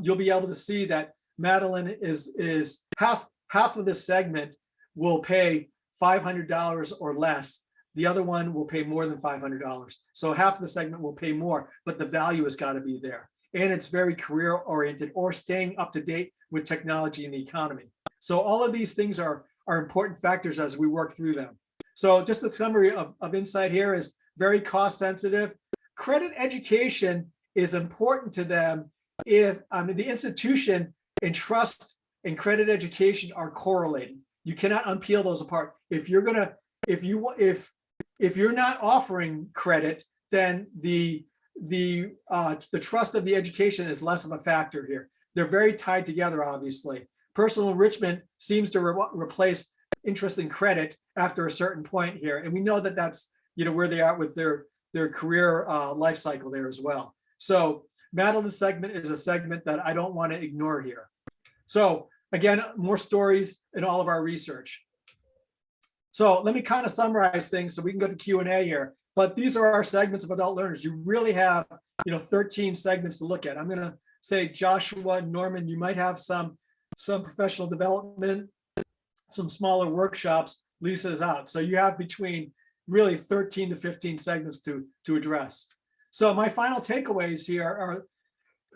you'll be able to see that Madeline is half of this segment will pay $500 or less. The other one will pay more than $500. So half of the segment will pay more, but the value has got to be there. And it's very career oriented or staying up to date with technology in the economy. So all of these things are important factors as we work through them. So just a summary of insight here is very cost sensitive. Credit education is important to them if the institution and trust and credit education are correlated. You cannot unpeel those apart. If you're not offering credit, then the trust of the education is less of a factor here. They're very tied together, obviously. Personal enrichment seems to replace interest in credit after a certain point here, and we know that that's where they are with their career life cycle there as well. So Madeline's segment is a segment that I don't want to ignore here. So again, more stories in all of our research. So let me kind of summarize things so we can go to Q&A here. But these are our segments of adult learners. You really have 13 segments to look at. I'm going to say Joshua, Norman, you might have some professional development, some smaller workshops. Lisa's out. So you have between really 13 to 15 segments to address. So my final takeaways here are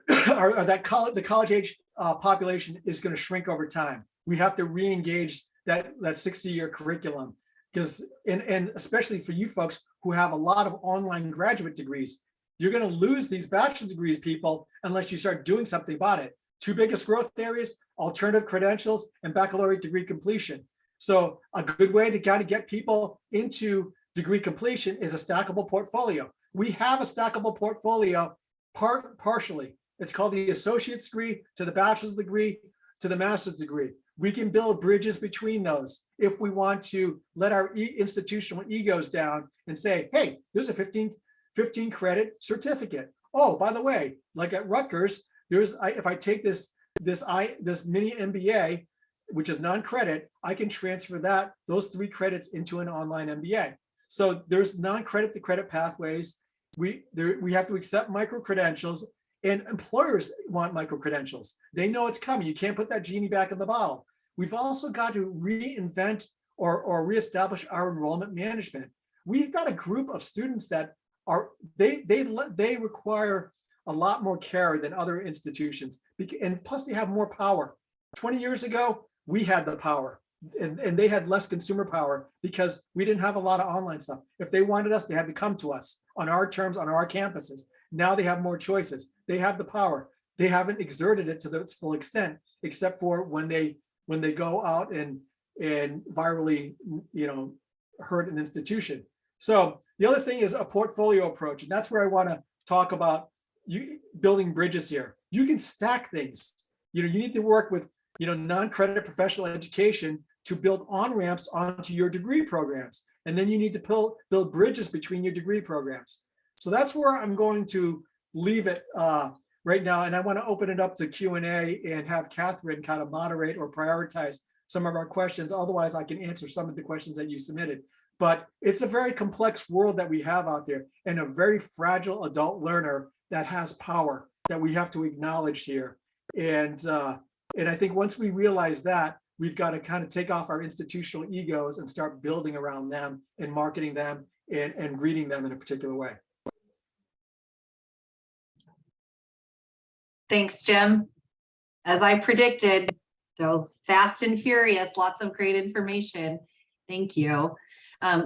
that the college age population is going to shrink over time. We have to re-engage that 60-year curriculum, because and especially for you folks who have a lot of online graduate degrees, you're going to lose these bachelor's degrees, people, unless you start doing something about it. Two biggest growth areas: alternative credentials and baccalaureate degree completion. So a good way to kind of get people into degree completion is a stackable portfolio. We have a stackable portfolio partially. It's called the associate's degree to the bachelor's degree to the master's degree. We can build bridges between those if we want to let our institutional egos down and say, hey, there's a 15 credit certificate. Oh, by the way, like at Rutgers, if I take this mini MBA, which is non-credit, I can transfer those 3 credits into an online MBA. So there's non-credit to credit pathways. We have to accept micro-credentials, and employers want micro-credentials. They know it's coming. You can't put that genie back in the bottle. We've also got to reinvent or reestablish our enrollment management. We've got a group of students that they require a lot more care than other institutions, and plus they have more power. 20 years ago, we had the power, and they had less consumer power because we didn't have a lot of online stuff. If they wanted us, they had to come to us on our terms, on our campuses. Now they have more choices. They have the power. They haven't exerted it to its full extent, except for when they go out and virally, hurt an institution. So the other thing is a portfolio approach, and that's where I want to talk about building bridges here. You can stack things. You need to work with non-credit professional education to build on-ramps onto your degree programs, and then you need to build bridges between your degree programs. So that's where I'm going to leave it right now, and I want to open it up to Q&A and have Catherine kind of moderate or prioritize some of our questions. Otherwise, I can answer some of the questions that you submitted. But it's a very complex world that we have out there, and a very fragile adult learner that has power that we have to acknowledge here. And I think once we realize that, we've got to kind of take off our institutional egos and start building around them and marketing them and greeting them in a particular way. Thanks, Jim. As I predicted, that was fast and furious, lots of great information. Thank you.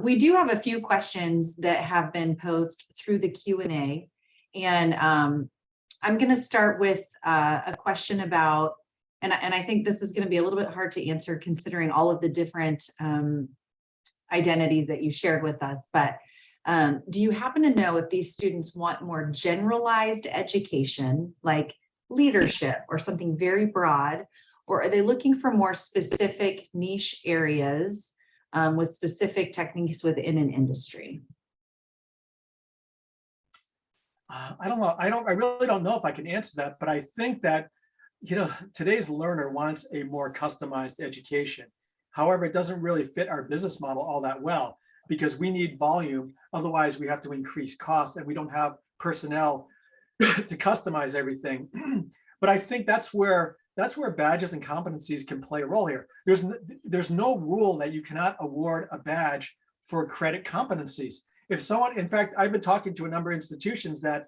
We do have a few questions that have been posed through the Q&A, and I'm going to start with a question about, and I think this is going to be a little bit hard to answer considering all of the different identities that you shared with us, but do you happen to know if these students want more generalized education, like leadership or something very broad, or are they looking for more specific niche areas with specific techniques within an industry? I don't know. I really don't know if I can answer that, but I think that, today's learner wants a more customized education. However, it doesn't really fit our business model all that well because we need volume. Otherwise, we have to increase costs and we don't have personnel to customize everything. But I think that's where badges and competencies can play a role here. There's no rule that you cannot award a badge for credit competencies. If someone, in fact, I've been talking to a number of institutions that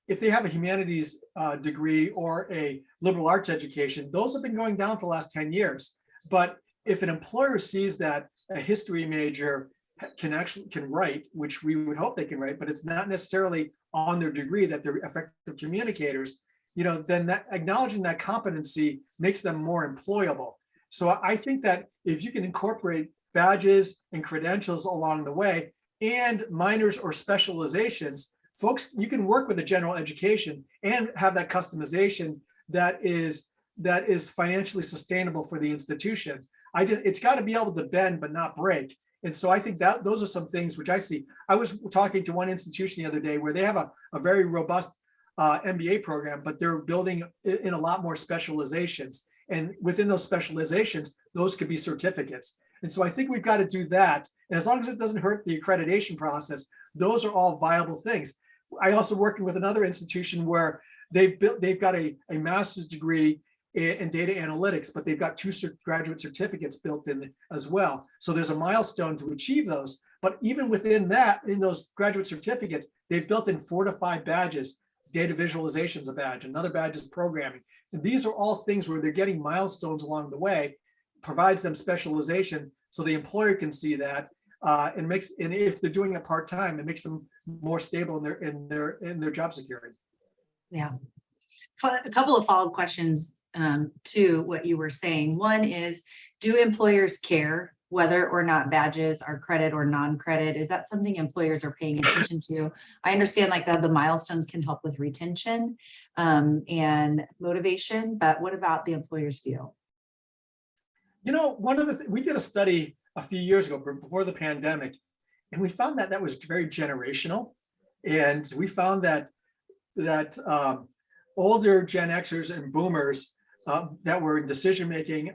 if they have a humanities degree or a liberal arts education, those have been going down for the last 10 years. But if an employer sees that a history major can write, which we would hope they can write, but it's not necessarily on their degree that they're effective communicators, then that acknowledging that competency makes them more employable. So I think that if you can incorporate badges and credentials along the way and minors or specializations, folks, you can work with a general education and have that customization that is financially sustainable for the institution. It's got to be able to bend but not break. And so I think that those are some things which I see. I was talking to one institution the other day where they have a very robust MBA program, but they're building in a lot more specializations. And within those specializations, those could be certificates. And so I think we've got to do that. And as long as it doesn't hurt the accreditation process, those are all viable things. I also working with another institution where they've got a master's degree in data analytics, but they've got 2 graduate certificates built in as well. So there's a milestone to achieve those. But even within that, in those graduate certificates, they've built in 4 to 5 badges. Data visualization is a badge, another badge is programming. And these are all things where they're getting milestones along the way, provides them specialization so the employer can see that and if they're doing it part-time, it makes them more stable in their job security. Yeah. A couple of follow-up questions to what you were saying. One is, do employers care whether or not badges are credit or non-credit? Is that something employers are paying attention to? I understand like the milestones can help with retention and motivation, but what about the employer's view? One of the we did a study a few years ago before the pandemic, and we found that was very generational. And we found that older Gen Xers and boomers that were in decision-making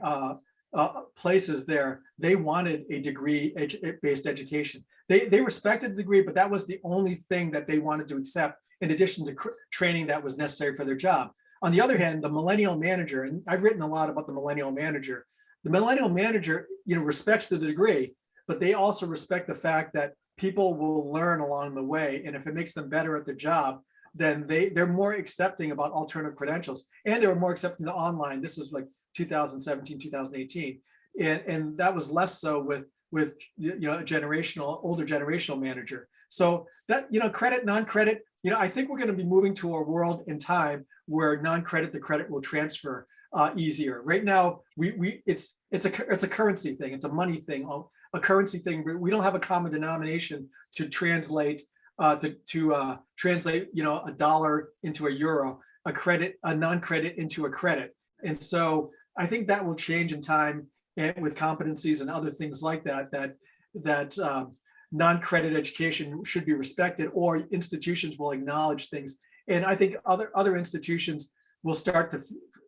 places there, they wanted a degree-based education. They respected the degree, but that was the only thing that they wanted to accept in addition to training that was necessary for their job. On the other hand, the millennial manager, and I've written a lot about the millennial manager, respects the degree, but they also respect the fact that people will learn along the way. And if it makes them better at their job, then they're more accepting about alternative credentials, and they were more accepting to online. This is like 2017, 2018. And that was less so with a older generational manager. So that, credit, non-credit, I think we're going to be moving to a world in time where non-credit to credit will transfer easier. Right now, it's a currency thing. It's a money thing, a currency thing. We don't have a common denomination to translate translate, a dollar into a euro, a non-credit into a credit. And so I think that will change in time, and with competencies and other things like that non-credit education should be respected, or institutions will acknowledge things. And I think other institutions will start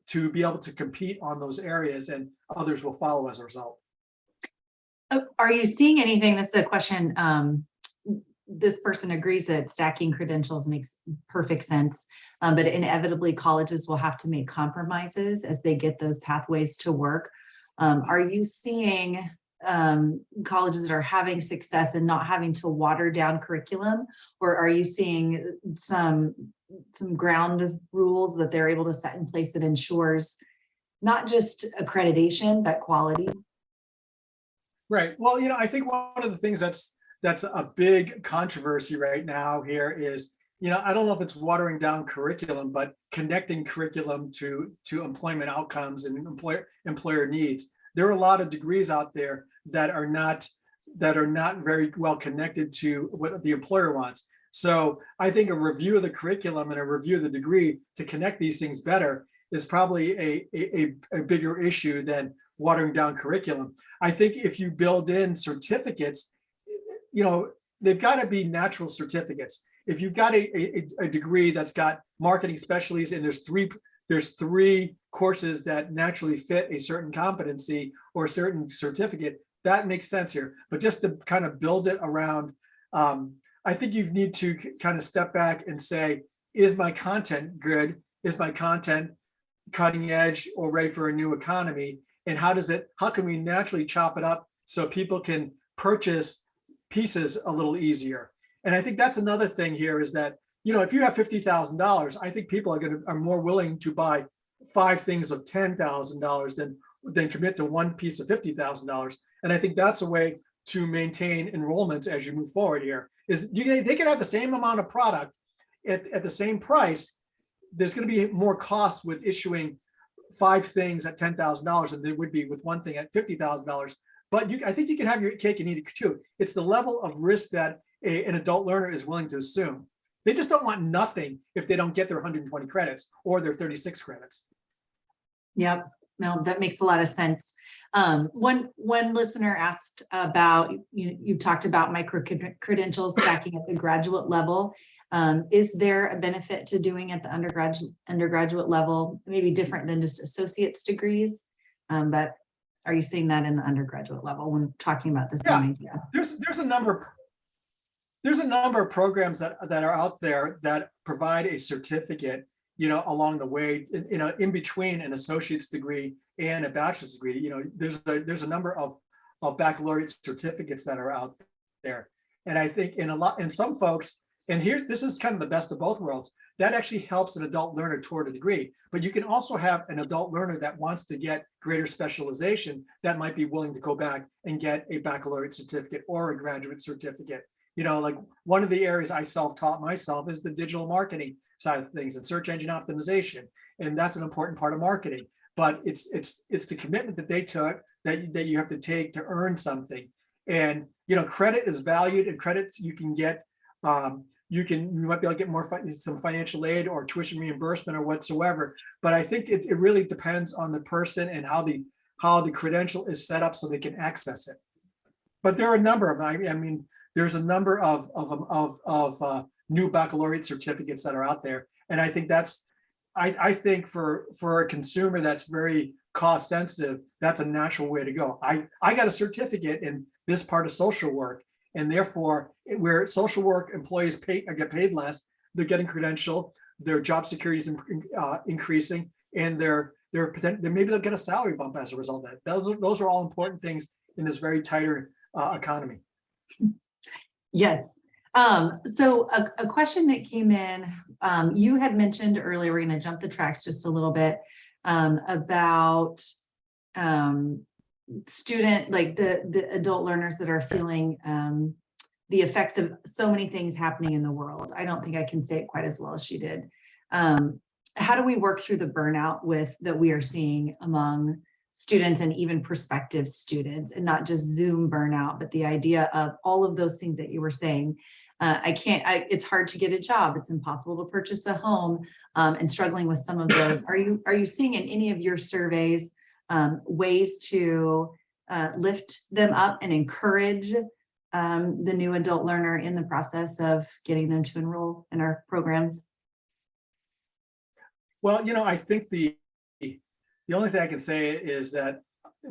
to be able to compete on those areas, and others will follow as a result. Are you seeing anything? This is a question. This person agrees that stacking credentials makes perfect sense, but inevitably colleges will have to make compromises as they get those pathways to work. Are you seeing colleges that are having success and not having to water down curriculum, or are you seeing some ground rules that they're able to set in place that ensures not just accreditation but quality? Right. Well, I think one of the things that's a big controversy right now here is, I don't know if it's watering down curriculum, but connecting curriculum to employment outcomes and employer needs. There are a lot of degrees out there that are not very well connected to what the employer wants. So I think a review of the curriculum and a review of the degree to connect these things better is probably a bigger issue than watering down curriculum. I think if you build in certificates, they've got to be natural certificates. If you've got a degree that's got marketing specialties and there's three courses that naturally fit a certain competency or a certain certificate, that makes sense here. But just to kind of build it around, I think you need to kind of step back and say, is my content good? Is my content cutting edge or ready for a new economy? And how can we naturally chop it up so people can purchase pieces a little easier? And I think that's another thing here is that, if you have $50,000, I think people are more willing to buy 5 things of $10,000 than commit to one piece of $50,000. And I think that's a way to maintain enrollments as you move forward here. They can have the same amount of product at the same price. There's going to be more cost with issuing 5 things at $10,000 than there would be with one thing at $50,000. But I think you can have your cake and eat it too. It's the level of risk that an adult learner is willing to assume. They just don't want nothing if they don't get their 120 credits or their 36 credits. Yep. No, that makes a lot of sense. One listener asked about, you talked about micro credentials stacking at the graduate level. Is there a benefit to doing at the undergraduate level, maybe different than just associate's degrees? But are you seeing that in the undergraduate level when talking about the same idea? There's a number of programs that are out there that provide a certificate, along the way, in between an associate's degree and a bachelor's degree. There's a number of baccalaureate certificates that are out there. And I think in some folks, and this is kind of the best of both worlds, that actually helps an adult learner toward a degree. But you can also have an adult learner that wants to get greater specialization that might be willing to go back and get a baccalaureate certificate or a graduate certificate. Like one of the areas I self-taught myself is the digital marketing side of things and search engine optimization. And that's an important part of marketing. But it's the commitment that they took that you have to take to earn something. And credit is valued, and credits you can get. You might be able to get some financial aid or tuition reimbursement or whatsoever. But I think it really depends on the person and how the credential is set up so they can access it. But there are a number of, there's a number of new baccalaureate certificates that are out there, and I think I think for a consumer that's very cost sensitive, that's a natural way to go. I got a certificate in this part of social work, and therefore, where social work employees get paid less, they're getting credential, their job security is increasing, and maybe they'll get a salary bump as a result of that. Those are all important things in this very tighter economy. Yes. So a question that came in, you had mentioned earlier, we're going to jump the tracks just a little bit, about the adult learners that are feeling the effects of so many things happening in the world. I don't think I can say it quite as well as she did. How do we work through the burnout that we are seeing among students and even prospective students, and not just Zoom burnout, but the idea of all of those things that you were saying? It's hard to get a job. It's impossible to purchase a home, and struggling with some of those. Are you seeing in any of your surveys ways to lift them up and encourage the new adult learner in the process of getting them to enroll in our programs? Well, I think the only thing I can say is that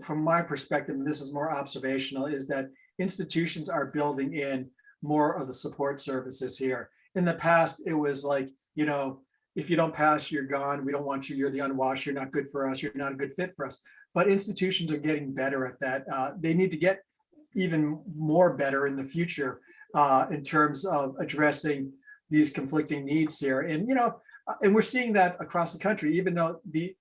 from my perspective, and this is more observational, is that institutions are building in more of the support services here. In the past, it was like, if you don't pass, you're gone. We don't want you. You're the unwashed. You're not good for us. You're not a good fit for us. But institutions are getting better at that. They need to get even more better in the future in terms of addressing these conflicting needs here. And, and we're seeing that across the country, even though the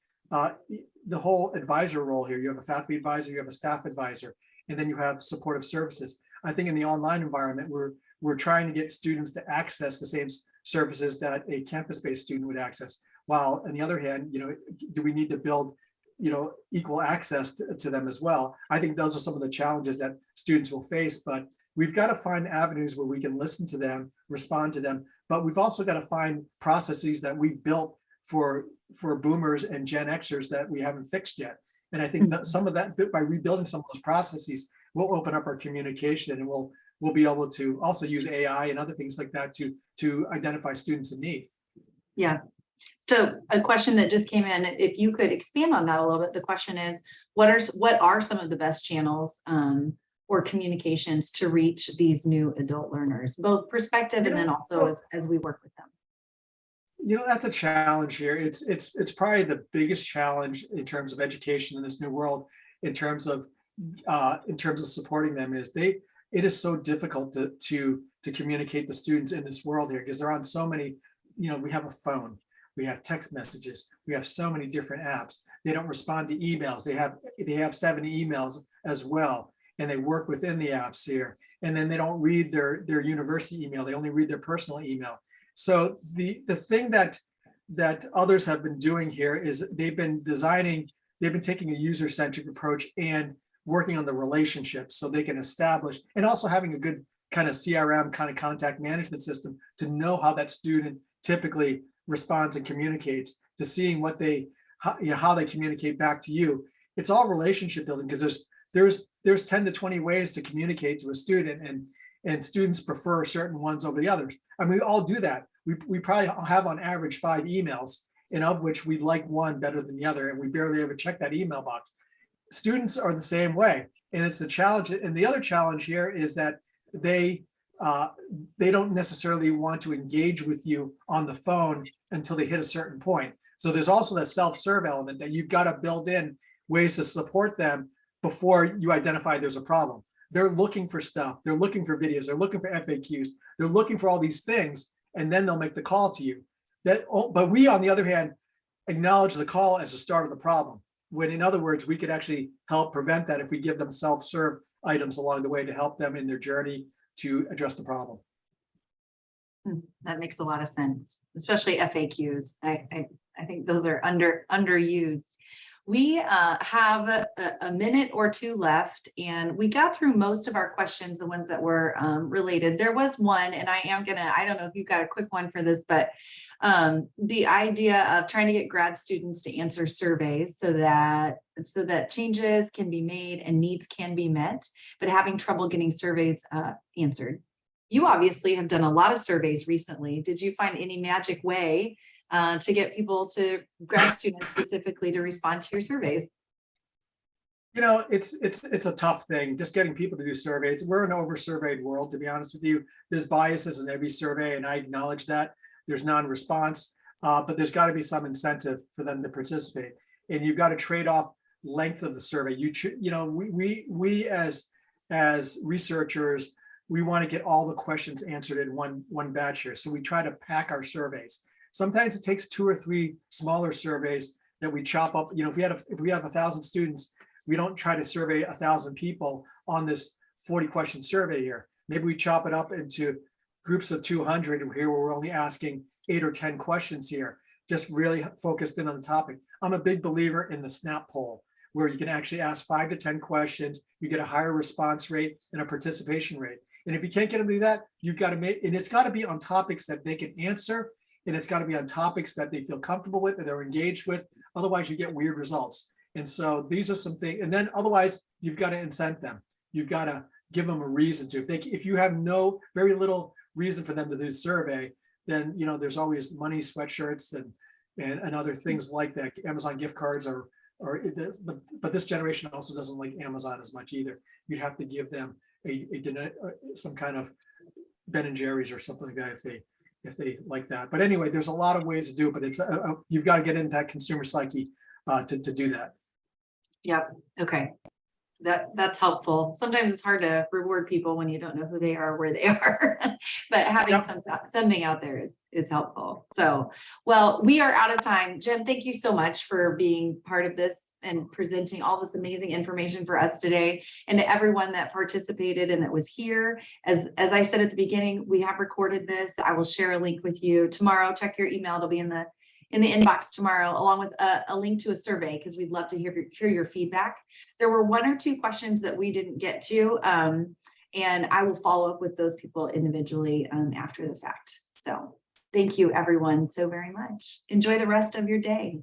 whole advisor role here, you have a faculty advisor, you have a staff advisor, and then you have supportive services. I think in the online environment, we're trying to get students to access the same services that a campus-based student would access. While on the other hand, do we need to build equal access to them as well. I think those are some of the challenges that students will face, but we've got to find avenues where we can listen to them, respond to them, but we've also got to find processes that we've built for boomers and Gen Xers that we haven't fixed yet. And I think that some of that, by rebuilding some of those processes, will open up our communication, and we'll be able to also use AI and other things like that to identify students in need. Yeah. So a question that just came in, if you could expand on that a little bit, the question is, what are some of the best channels or communications to reach these new adult learners, both prospective and then also as we work with them? That's a challenge here. It's probably the biggest challenge in terms of education in this new world, in terms of supporting them, is it is so difficult to communicate the students in this world here, because they're on so many, we have a phone, we have text messages, we have so many different apps. They don't respond to emails. They have 70 emails as well, and they work within the apps here. And then they don't read their university email. They only read their personal email. So the thing that others have been doing here is they've been taking a user-centric approach and working on the relationships so they can establish, and also having a good kind of CRM kind of contact management system to know how that student typically responds and communicates, to seeing how they communicate back to you. It's all relationship building, because there's 10 to 20 ways to communicate to a student, and students prefer certain ones over the others. I mean, we all do that. We probably have on average 5 emails, and of which we like one better than the other, and we barely ever check that email box. Students are the same way, and it's the challenge. And the other challenge here is that they don't necessarily want to engage with you on the phone until they hit a certain point. So there's also that self-serve element that you've got to build in ways to support them before you identify there's a problem. They're looking for stuff. They're looking for videos. They're looking for FAQs. They're looking for all these things, and then they'll make the call to you. But we, on the other hand, acknowledge the call as the start of the problem, when in other words, we could actually help prevent that if we give them self-serve items along the way to help them in their journey to address the problem. That makes a lot of sense, especially FAQs. I think those are underused. We have a minute or two left, and we got through most of our questions, the ones that were related. There was one, and I don't know if you've got a quick one for this, but the idea of trying to get grad students to answer surveys so that changes can be made and needs can be met, but having trouble getting surveys answered. You obviously have done a lot of surveys recently. Did you find any magic way to get grad students specifically, to respond to your surveys? It's a tough thing, just getting people to do surveys. We're an over-surveyed world, to be honest with you. There's biases in every survey, and I acknowledge that. There's non-response, but there's got to be some incentive for them to participate. And you've got to trade off length of the survey. We as researchers, we want to get all the questions answered in one batch here. So we try to pack our surveys. Sometimes it takes 2 or 3 smaller surveys that we chop up. If we have 1,000 students, we don't try to survey 1,000 people on this 40-question survey here. Maybe we chop it up into groups of 200 here, where we're only asking 8 or 10 questions here, just really focused in on the topic. I'm a big believer in the SNAP poll, where you can actually ask 5 to 10 questions. You get a higher response rate and a participation rate. And if you can't get them to do that, you've got to and it's got to be on topics that they can answer, and it's got to be on topics that they feel comfortable with and they're engaged with. Otherwise, you get weird results. And so these are some things. And then otherwise, you've got to incent them. You've got to give them a reason to. If you have very little reason for them to do the survey, then there's always money, sweatshirts, and other things like that. Amazon gift cards but this generation also doesn't like Amazon as much either. You'd have to give them some kind of Ben and Jerry's or something like that if they like that. But anyway, there's a lot of ways to do it, but it's you've got to get into that consumer psyche to do that. Yep. Okay. That's helpful. Sometimes it's hard to reward people when you don't know who they are or where they are, but having something out there is helpful. So, well, we are out of time. Jim, thank you so much for being part of this and presenting all this amazing information for us today, and to everyone that participated and that was here. As I said at the beginning, we have recorded this. I will share a link with you tomorrow. Check your email. It'll be in in the inbox tomorrow, along with a link to a survey, because we'd love to hear your feedback. There were 1 or 2 questions that we didn't get to, and I will follow up with those people individually after the fact. So thank you, everyone, so very much. Enjoy the rest of your day.